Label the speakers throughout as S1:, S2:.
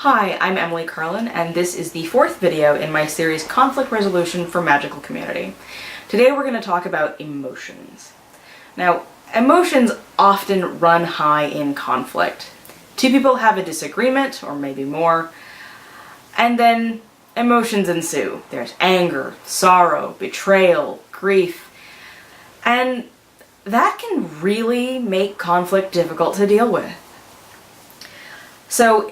S1: Hi, I'm Emily Carlin, and this is the fourth video in my series Conflict Resolution for Magical Community. Today we're going to talk about emotions. Now, emotions often run high in conflict. Two people have a disagreement, or maybe more, and then emotions ensue. There's anger, sorrow, betrayal, grief, and that can really make conflict difficult to deal with. So,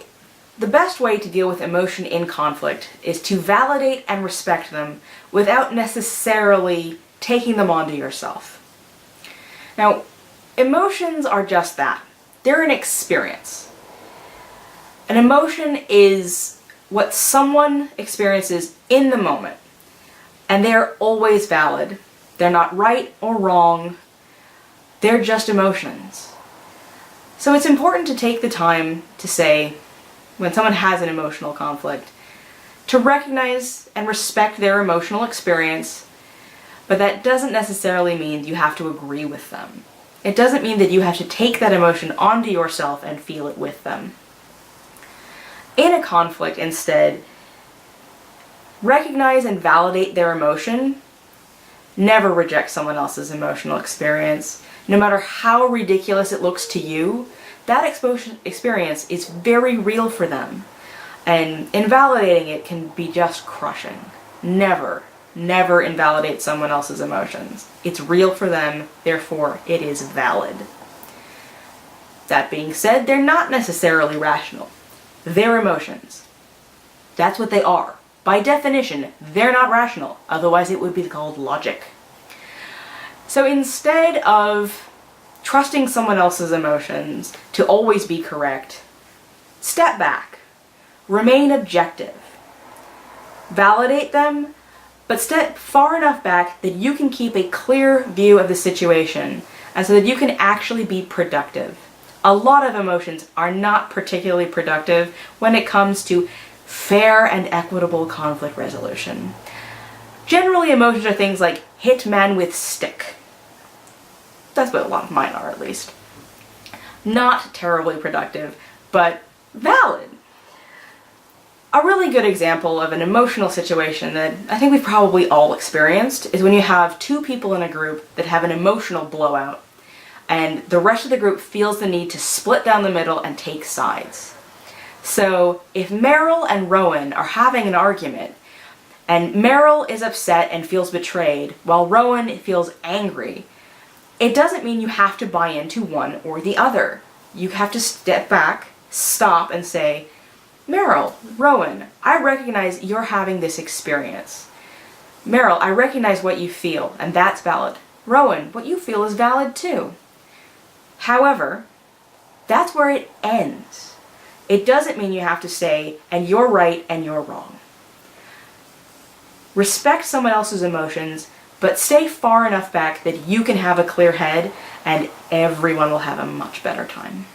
S1: the best way to deal with emotion in conflict is to validate and respect them without necessarily taking them onto yourself. Now, emotions are just that. They're an experience. An emotion is what someone experiences in the moment, and they're always valid. They're not right or wrong. They're just emotions. So it's important to take the time to say, when someone has an emotional conflict, to recognize and respect their emotional experience, but that doesn't necessarily mean you have to agree with them. It doesn't mean that you have to take that emotion onto yourself and feel it with them. In a conflict, instead, recognize and validate their emotion. Never reject someone else's emotional experience. No matter how ridiculous it looks to you, that experience is very real for them, and invalidating it can be just crushing. Never, never invalidate someone else's emotions. It's real for them, therefore it is valid. That being said, they're not necessarily rational. They're emotions. That's what they are. By definition, they're not rational, otherwise it would be called logic. So instead of trusting someone else's emotions to always be correct, step back. Remain objective. Validate them, but step far enough back that you can keep a clear view of the situation, and so that you can actually be productive. A lot of emotions are not particularly productive when it comes to fair and equitable conflict resolution. Generally, emotions are things like hit man with stick. That's what a lot of mine are, at least. Not terribly productive, but valid. A really good example of an emotional situation that I think we've probably all experienced is when you have two people in a group that have an emotional blowout, and the rest of the group feels the need to split down the middle and take sides. So, if Meryl and Rowan are having an argument, and Meryl is upset and feels betrayed, while Rowan feels angry, it doesn't mean you have to buy into one or the other. You have to step back, stop, and say, Meryl, Rowan, I recognize you're having this experience. Meryl, I recognize what you feel, and that's valid. Rowan, what you feel is valid too. However, that's where it ends. It doesn't mean you have to say, and you're right and you're wrong. Respect someone else's emotions, but stay far enough back that you can have a clear head, and everyone will have a much better time.